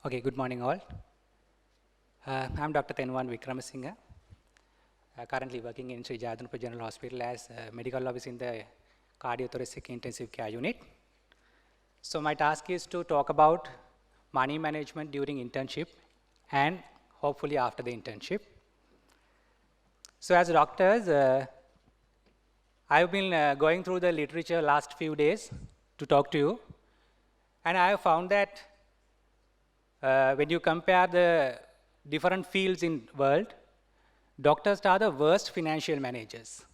Okay, good morning all. I'm Dr. Thenuwan Wickramasinghe, currently working in Sri Jayadarnapur General Hospital as medical officer in the cardiothoracic intensive care unit. So my task is to talk about money management during internship and hopefully after the internship. So as doctors, I've been going through the literature last few days to talk to you, and I have found that when you compare the different fields in world, doctors are the worst financial managers.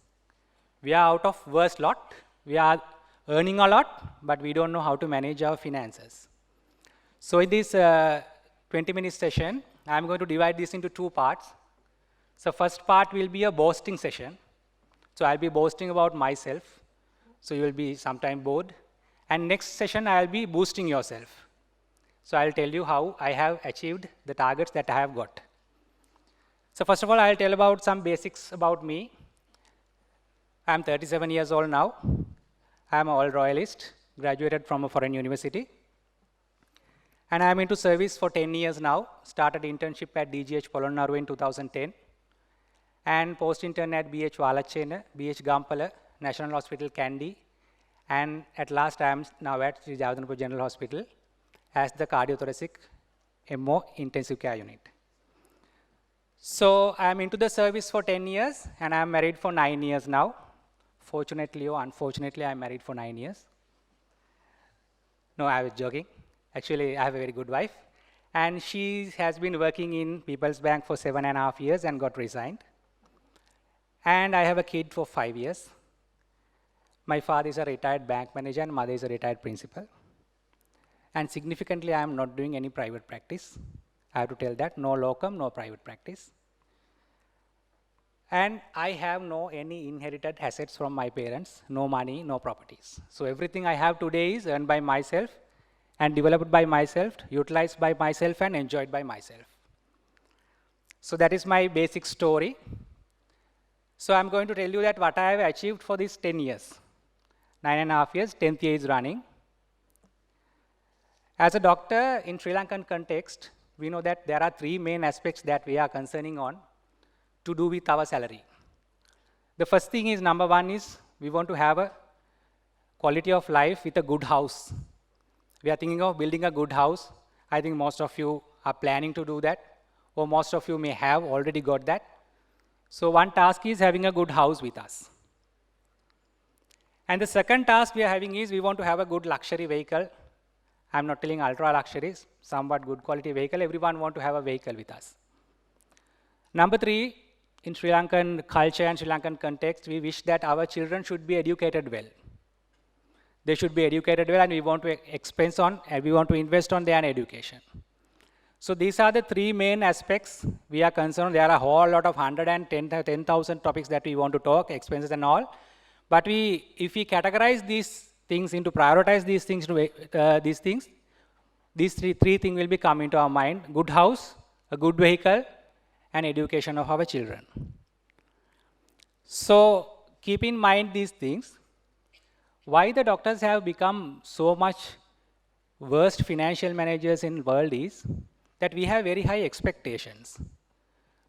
We are out of worst lot. We are earning a lot, but we don't know how to manage our finances. So in this 20-minute session, I'm going to divide this into two parts. So first part will be a boasting session. So I'll be boasting about myself. So you will be sometime bored. And next session, I'll be boosting yourself. So I'll tell you how I have achieved the targets that I have got. So first of all, I'll tell about some basics about me. I'm 37 years old now. I'm an old royalist, graduated from a foreign university. And I'm into service for 10 years now. Started internship at DGH Polonnaruwa in 2010. And post-intern at BH Valachena, BH Gampala, National Hospital Kandy. And at last, I'm now at Sri Jayadarnapur General Hospital as the cardiothoracic MO intensive care unit. So I'm into the service for 10 years, and I'm married for 9 years now. Fortunately or unfortunately, I'm married for 9 years. No, I was joking. Actually, I have a very good wife. And she has been working in People's Bank for 7.5 years and got resigned. And I have a kid for 5 years. My father is a retired bank manager and mother is a retired principal. And significantly, I am not doing any private practice. I have to tell that, no locum, no private practice. And I have no any inherited assets from my parents, no money, no properties. So everything I have today is earned by myself and developed by myself, utilized by myself and enjoyed by myself. So that is my basic story. So I'm going to tell you that what I have achieved for these 10 years. 9.5 years, 10th year is running. As a doctor in Sri Lankan context, we know that there are 3 main aspects that we are concerning on to do with our salary. The first thing is, number 1 is, we want to have a quality of life with a good house. We are thinking of building a good house. I think most of you are planning to do that, or most of you may have already got that. So one task is having a good house with us. And the second task we are having is, we want to have a good luxury vehicle. I'm not telling ultra luxuries, somewhat good quality vehicle. Everyone want to have a vehicle with us. Number 3, in Sri Lankan culture and Sri Lankan context, we wish that our children should be educated well. They should be educated well, and we want to we want to invest on their education. So these are the 3 main aspects we are concerned. There are a whole lot of 110,000 topics that we want to talk, expenses and all. But if we categorize these things into, prioritize these things to these three things will be come into our mind: good house, a good vehicle, and education of our children. So keep in mind these things. Why the doctors have become so much worst financial managers in the world is that we have very high expectations.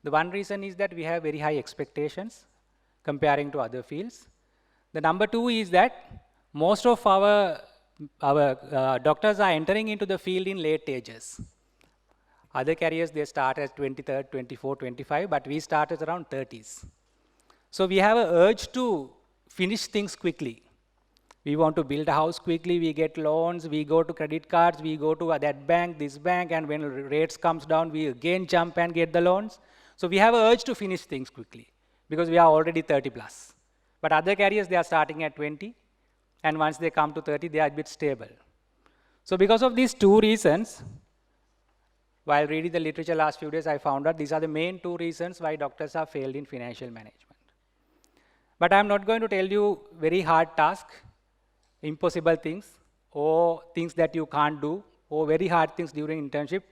The one reason is that we have very high expectations comparing to other fields. The number 2 is that most of our doctors are entering into the field in late ages. Other careers, they start at 23rd, 24, 25, but we start at around 30s. So we have an urge to finish things quickly. We want to build a house quickly, we get loans, we go to credit cards, we go to that bank, this bank, and when rates comes down, we again jump and get the loans. So we have an urge to finish things quickly because we are already 30 plus. But other careers, they are starting at 20, and once they come to 30, they are a bit stable. So because of these 2 reasons, while reading the literature last few days, I found out these are the main 2 reasons why doctors have failed in financial management. But I'm not going to tell you very hard tasks, impossible things, or things that you can't do, or very hard things during internship.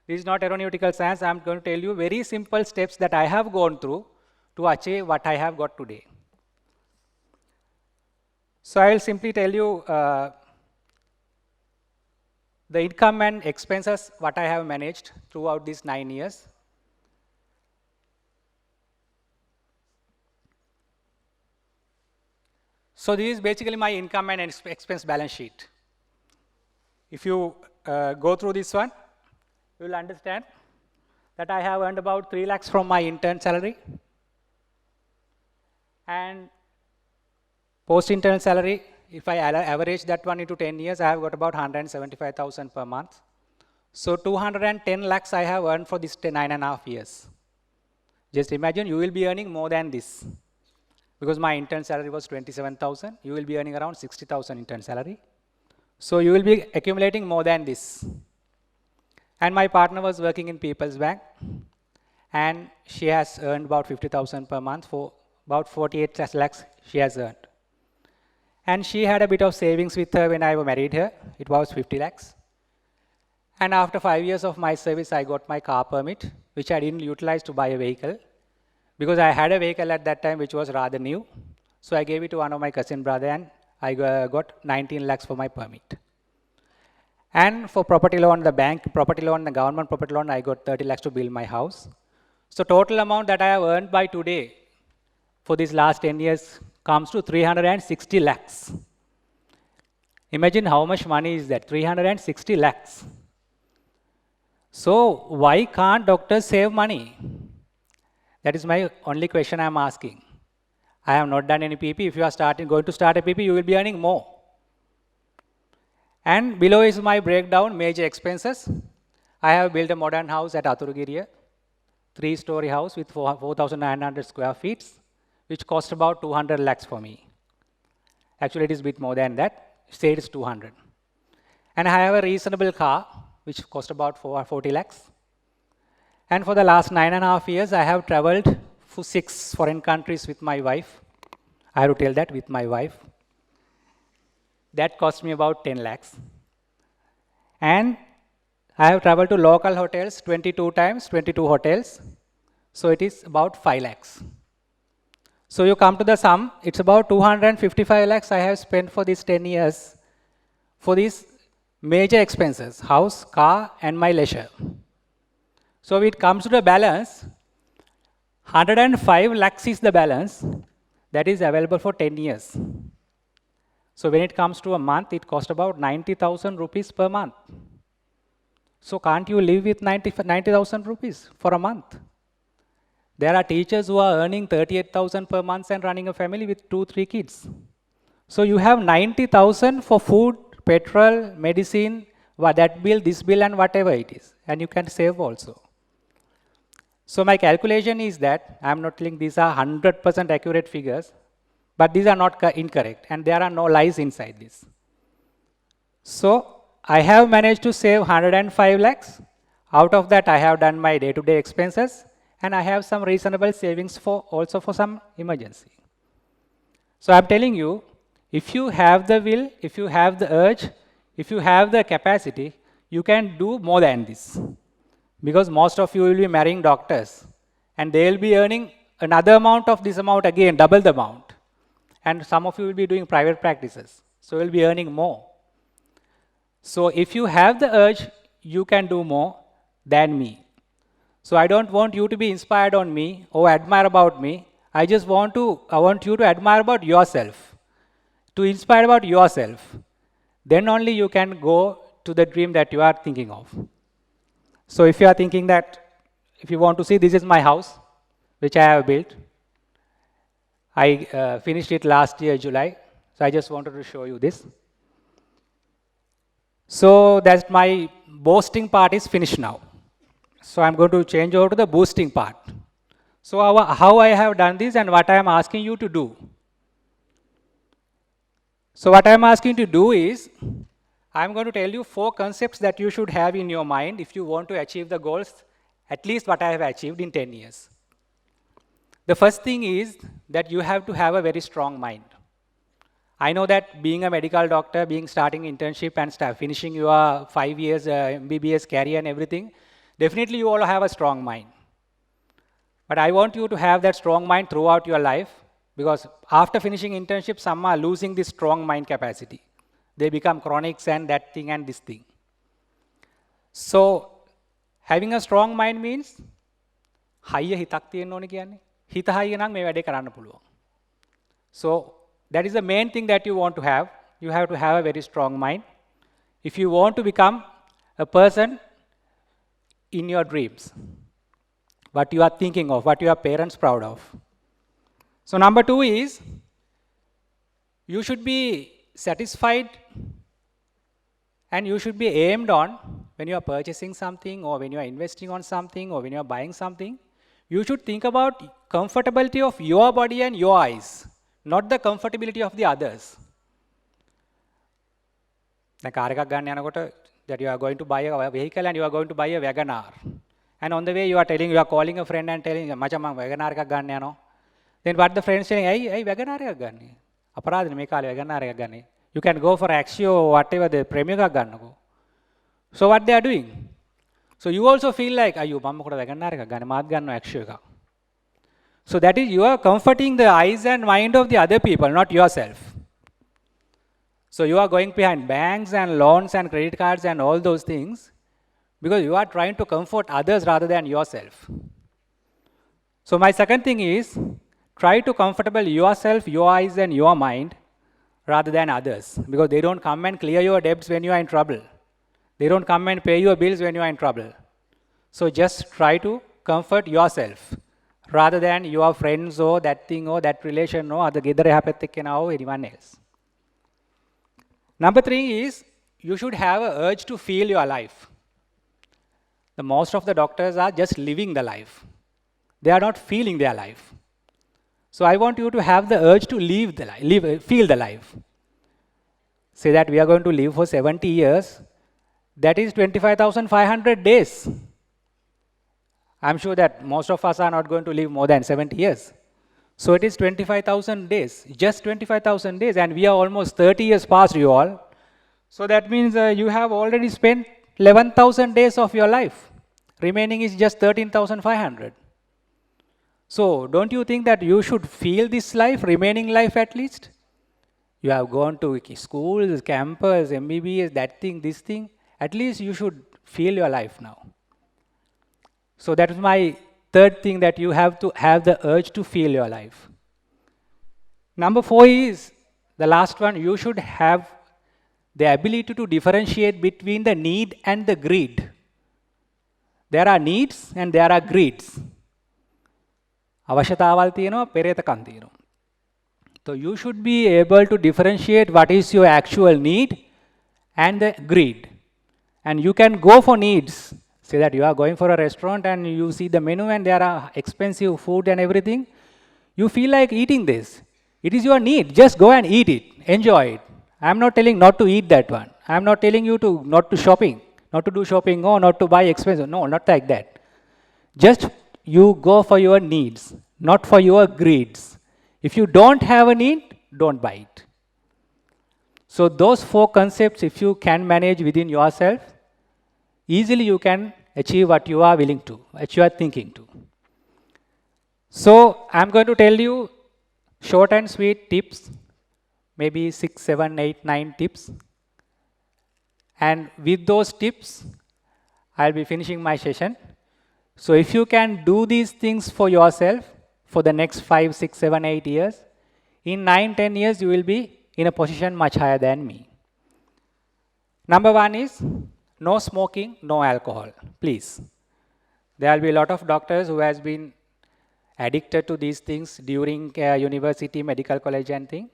This is not aeronautical science. I'm going to tell you very simple steps that I have gone through to achieve what I have got today. So I will simply tell you the income and expenses what I have managed throughout these 9 years. So this is basically my income and expense balance sheet. If you go through this one, you will understand that I have earned about 3 lakhs from my intern salary. And post-intern salary, if I average that one into 10 years, I have got about 175,000 per month. So 210 lakhs I have earned for this 9.5 years. Just imagine you will be earning more than this. Because my intern salary was 27,000, you will be earning around 60,000 intern salary. So you will be accumulating more than this. And my partner was working in People's Bank, and she has earned about 50,000 per month, for about 48 lakhs she has earned. And she had a bit of savings with her when I married her. It was 50 lakhs. And after 5 years of my service, I got my car permit, which I didn't utilize to buy a vehicle, because I had a vehicle at that time which was rather new. So I gave it to one of my cousin brother, and I got 19 lakhs for my permit. And for property loan, the bank property loan, the government property loan, I got 30 lakhs to build my house. So total amount that I have earned by today for these last 10 years comes to 360 lakhs. Imagine how much money is that, 360 lakhs. So why can't doctors save money? That is my only question I am asking. I have not done any PP. If you are going to start a PP, you will be earning more. And below is my breakdown, major expenses. I have built a modern house at Aturugiriya, 3-story house with 4,900 square feet, which cost about 200 lakhs for me. Actually, it is a bit more than that. Say it's 200. And I have a reasonable car, which cost about 40 lakhs. And for the last 9.5 years, I have traveled for 6 foreign countries with my wife. I have to tell that, with my wife. That cost me about 10 lakhs. And I have traveled to local hotels 22 times, 22 hotels. So it is about 5 lakhs. So you come to the sum, it's about 255 lakhs I have spent for these 10 years for these major expenses, house, car, and my leisure. So it comes to the balance, 105 lakhs is the balance that is available for 10 years. So when it comes to a month, it costs about 90,000 rupees per month. So can't you live with 90,000 rupees for a month? There are teachers who are earning 38,000 per month and running a family with 2-3 kids. So you have 90,000 for food, petrol, medicine, that bill, this bill, and whatever it is. And you can save also. So my calculation is that, I am not telling these are 100% accurate figures, but these are not incorrect, and there are no lies inside this. So I have managed to save 105 lakhs. Out of that, I have done my day-to-day expenses, and I have some reasonable savings also for some emergency. So I'm telling you, if you have the will, if you have the urge, if you have the capacity, you can do more than this. Because most of you will be marrying doctors, and they will be earning another amount of this amount again, double the amount. And some of you will be doing private practices, so you will be earning more. So if you have the urge, you can do more than me. So I don't want you to be inspired on me or admire about me. I want you to admire about yourself, to inspire about yourself. Then only you can go to the dream that you are thinking of. So if you are thinking that, if you want to see, this is my house, which I have built. I finished it last year, July. So I just wanted to show you this. So that's my boasting part is finished now. So I'm going to change over to the boosting part. So how I have done this and what I am asking you to do. So what I am asking you to do is, I'm going to tell you 4 concepts that you should have in your mind if you want to achieve the goals, at least what I have achieved in 10 years. The first thing is that you have to have a very strong mind. I know that being a medical doctor, starting internship and finishing your 5 years MBBS career and everything, definitely you all have a strong mind. But I want you to have that strong mind throughout your life, because after finishing internship, some are losing this strong mind capacity. They become chronics and that thing and this thing. So, having a strong mind means higher hitak තියෙන්න ඕනේ කියන්නේ. හිත හයිය නම් මේ වැඩේ කරන්න පුළුවන්. So, that is the main thing that you want to have. You have to have a very strong mind. If you want to become a person in your dreams, what you are thinking of, what your parents proud of. So number 2 is, you should be satisfied and you should be aimed on when you are purchasing something or when you are investing on something or when you are buying something. You should think about comfortability of your body and your eyes, not the comfortability of the others. දැන් car එකක් ගන්න යනකොට that you are going to buy a vehicle and you are going to buy a Wagoner. And on the way you are calling a friend and telling මචං මම Wagoner එකක් ගන්න යනවා. Then what the friend saying, ඇයි Wagoner එකක් ගන්නේ? අපරාධනේ මේ කාලේ Wagoner එකක් ගන්නේ. You can go for Axio or whatever the Premium එකක් ගන්නකෝ. So what they are doing? So you also feel like අයියෝ මම මොකටද Wagoner එකක් ගන්නේ මාත් ගන්නවා Axio එකක්. So that is you are comforting the eyes and mind of the other people, not yourself. So you are going behind banks and loans and credit cards and all those things because you are trying to comfort others rather than yourself. So my second thing is, try to comfortable yourself, your eyes and your mind rather than others, because they don't come and clear your debts when you are in trouble. They don't come and pay your bills when you are in trouble. So just try to comfort yourself rather than your friends or that thing or that relation or other or anyone else. Number 3 is, you should have an urge to feel your life. The most of the doctors are just living the life. They are not feeling their life. So I want you to have the urge to live the life, feel the life. Say that we are going to live for 70 years. That is 25,500 days. I'm sure that most of us are not going to live more than 70 years. So it is 25,000 days, just 25,000 days, and we are almost 30 years past you all. So that means you have already spent 11,000 days of your life. Remaining is just 13,500. So don't you think that you should feel this life, remaining life at least? You have gone to schools, campus, MBBS, that thing, this thing. At least you should feel your life now. So that is my third thing, that you have to have the urge to feel your life. Number 4 is, the last one, you should have the ability to differentiate between the need and the greed. There are needs and there are greeds. අවශ්‍යතාවල් තියෙනවා, පෙරේතකම් තියෙනවා. So you should be able to differentiate what is your actual need and the greed. And you can go for needs. Say that you are going for a restaurant and you see the menu and there are expensive food and everything. You feel like eating this. It is your need. Just go and eat it. Enjoy it. I am not telling not to eat that one. I am not telling you to not to shopping, not to do shopping or not to buy expensive. No, not like that. Just you go for your needs, not for your greeds. If you don't have a need, don't buy it. So those 4 concepts, if you can manage within yourself, easily you can achieve what you are willing to, what you are thinking to. So I'm going to tell you short and sweet tips, maybe 6, 7, 8, 9 tips. And with those tips, I'll be finishing my session. So if you can do these things for yourself for the next 5, 6, 7, 8 years, in 9, 10 years, you will be in a position much higher than me. Number 1 is, no smoking, no alcohol, please. There will be a lot of doctors who has been addicted to these things during university, medical college and thing.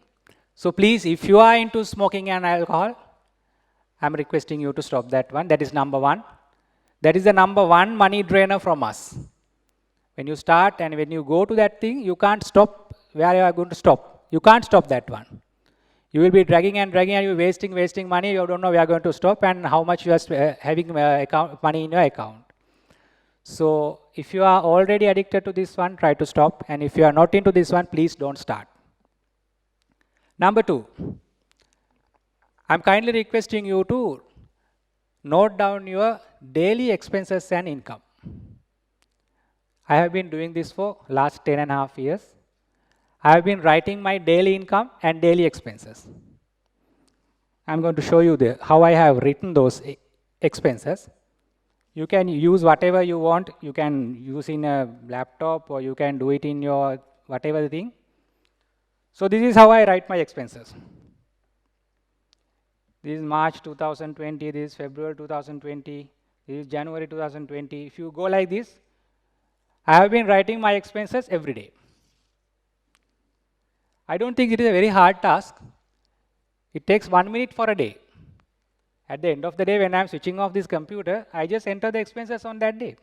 So please, if you are into smoking and alcohol, I'm requesting you to stop that one. That is number 1. That is the number 1 money drainer from us. When you start and when you go to that thing, you can't stop where you are going to stop. You can't stop that one. You will be dragging and you're wasting money. You don't know where you are going to stop and how much you are having money in your account. So if you are already addicted to this one, try to stop. And if you are not into this one, please don't start. Number 2, I'm kindly requesting you to note down your daily expenses and income. I have been doing this for last 10.5 years. I have been writing my daily income and daily expenses. I'm going to show you how I have written those expenses. You can use whatever you want. You can use in a laptop or you can do it in your whatever thing. So this is how I write my expenses. This is March 2020, this is February 2020, this is January 2020. If you go like this, I have been writing my expenses every day. I don't think it is a very hard task. It takes 1 minute for a day. At the end of the day, when I am switching off this computer, I just enter the expenses on that day.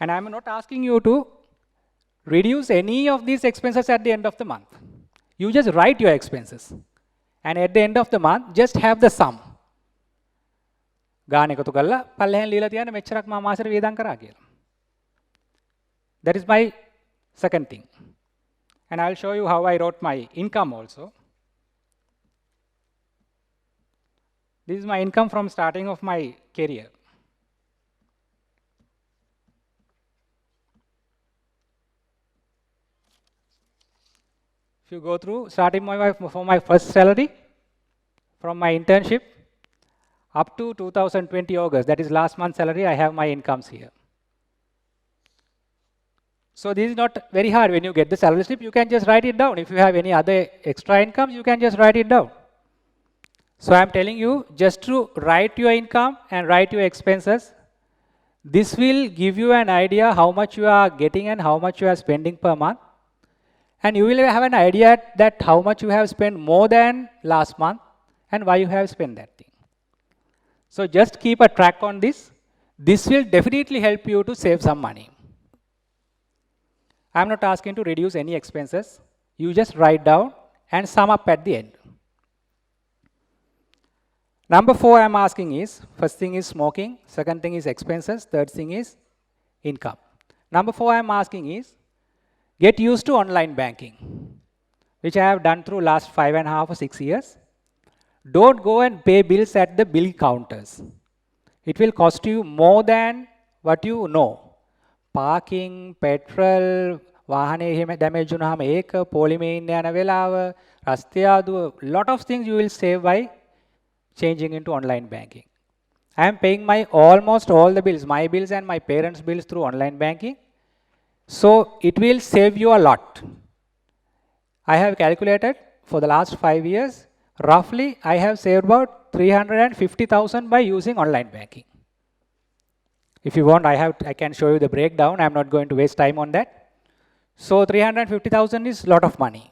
And I am not asking you to reduce any of these expenses at the end of the month. You just write your expenses. And at the end of the month, just have the sum. ගාන එකතු කරලා පල්ලෙහෙන් ලියලා තියන්න මෙච්චරක් මම මාසෙට වියදම් කරා කියලා. That is my second thing. And I'll show you how I wrote my income also. This is my income from starting of my career. If you go through, starting from my first salary, from my internship, up to 2020 August, that is last month's salary, I have my incomes here. So this is not very hard. When you get the salary slip, you can just write it down. If you have any other extra income, you can just write it down. So I'm telling you just to write your income and write your expenses. This will give you an idea how much you are getting and how much you are spending per month. And you will have an idea that how much you have spent more than last month and why you have spent that thing. So just keep a track on this. This will definitely help you to save some money. I'm not asking to reduce any expenses. You just write down and sum up at the end. Number 4 I'm asking is, first thing is smoking, second thing is expenses, third thing is income. Number 4 I'm asking is, get used to online banking, which I have done through last 5.5 or 6 years. Don't go and pay bills at the bill counters. It will cost you more than what you know. Parking, petrol, වාහනේ එහෙම damage වුණාම ඒක, පොලිමේ ඉන්න යන වෙලාව, රස්තිය ආදුව, lot of things you will save by changing into online banking. I am paying my almost all the bills, my bills and my parents' bills through online banking. So it will save you a lot. I have calculated for the last 5 years, roughly I have saved about 350,000 by using online banking. If you want, I can show you the breakdown. I'm not going to waste time on that. So 350,000 is a lot of money.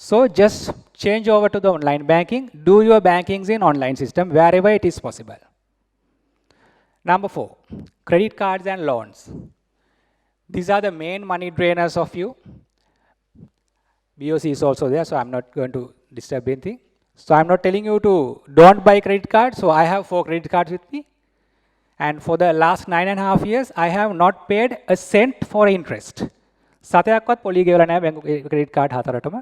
So just change over to the online banking. Do your bankings in online system wherever it is possible. Number 4, credit cards and loans. These are the main money drainers of you. BOC is also there, so I'm not going to disturb anything. So I'm not telling you to don't buy credit cards. So I have 4 credit cards with me. And for the last 9.5 years, I have not paid a cent for interest. සතයක්වත් පොලි ගෙවලා නැහැ බැංකු credit card හතරටම.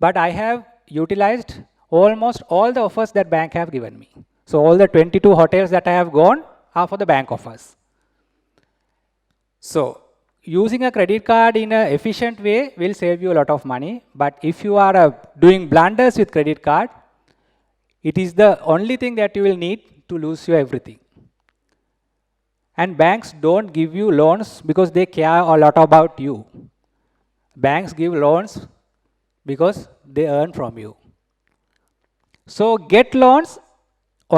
But I have utilized almost all the offers that bank have given me. So all the 22 hotels that I have gone are for the bank offers. So using a credit card in an efficient way will save you a lot of money. But if you are doing blunders with credit card, it is the only thing that you will need to lose your everything. And banks don't give you loans because they care a lot about you. Banks give loans because they earn from you. So get loans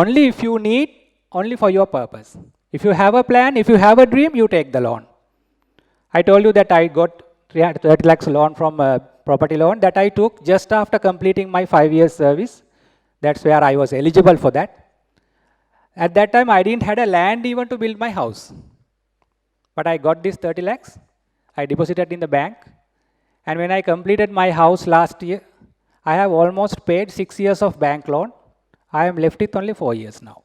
only if you need, only for your purpose. If you have a plan, if you have a dream, you take the loan. I told you that I got 30 lakhs loan from a property loan that I took just after completing my 5 years service. That's where I was eligible for that. At that time, I didn't have a land even to build my house. But I got this 30 lakhs. I deposited in the bank. And when I completed my house last year, I have almost paid 6 years of bank loan. I am left with only 4 years now.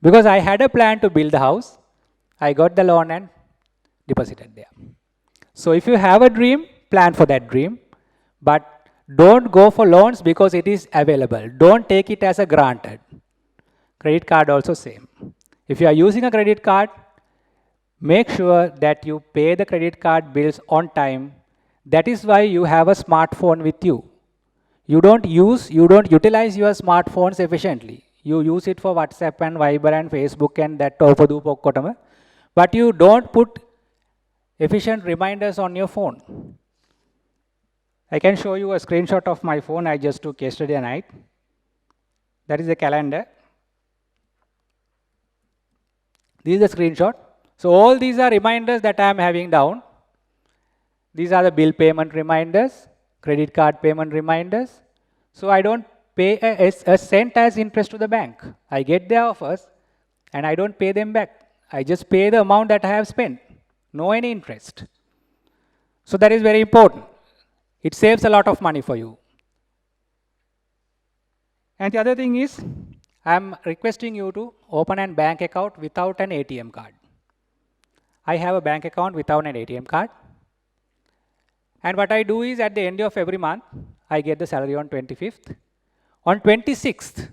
Because I had a plan to build the house, I got the loan and deposited there. So if you have a dream, plan for that dream. But don't go for loans because it is available. Don't take it as a granted. Credit card also same. If you are using a credit card, make sure that you pay the credit card bills on time. That is why you have a smartphone with you. You don't utilize your smartphones efficiently. You use it for WhatsApp and Viber and Facebook and that opadu pokkotama. But you don't put efficient reminders on your phone. I can show you a screenshot of my phone I just took yesterday night. That is a calendar. This is a screenshot. So all these are reminders that I am having down. These are the bill payment reminders, credit card payment reminders. So I don't pay a cent as interest to the bank. I get their offers and I don't pay them back. I just pay the amount that I have spent, no any interest. So that is very important. It saves a lot of money for you. And the other thing is, I'm requesting you to open a bank account without an ATM card. I have a bank account without an ATM card. And what I do is at the end of every month, I get the salary on 25th. On 26th,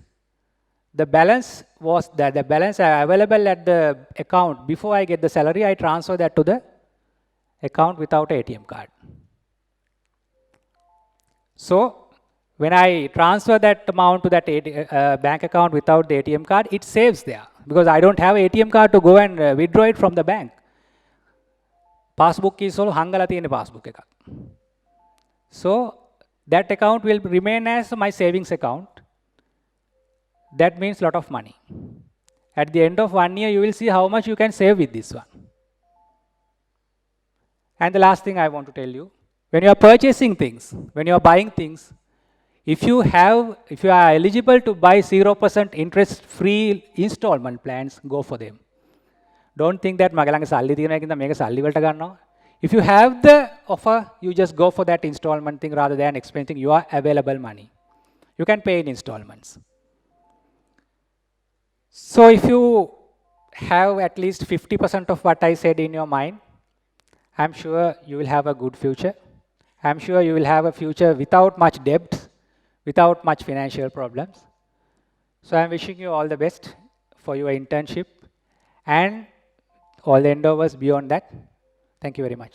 the balance was that the balance available at the account before I get the salary, I transfer that to the account without ATM card. So when I transfer that amount to that bank account without the ATM card, it saves there because I don't have an ATM card to go and withdraw it from the bank. Passbook is all hangala tiyena passbook ekak. So that account will remain as my savings account. That means a lot of money. At the end of 1 year, you will see how much you can save with this one. And the last thing I want to tell you, when you are purchasing things, when you are buying things, if you are eligible to buy 0% interest-free installment plans, go for them. Don't think that magalanga salli thiyena ekinda meka salli walata gannawa. If you have the offer, you just go for that installment thing rather than expensing your available money. You can pay in installments. So if you have at least 50% of what I said in your mind, I'm sure you will have a good future. I'm sure you will have a future without much debt, without much financial problems. So I'm wishing you all the best for your internship and all the endeavors beyond that. Thank you very much.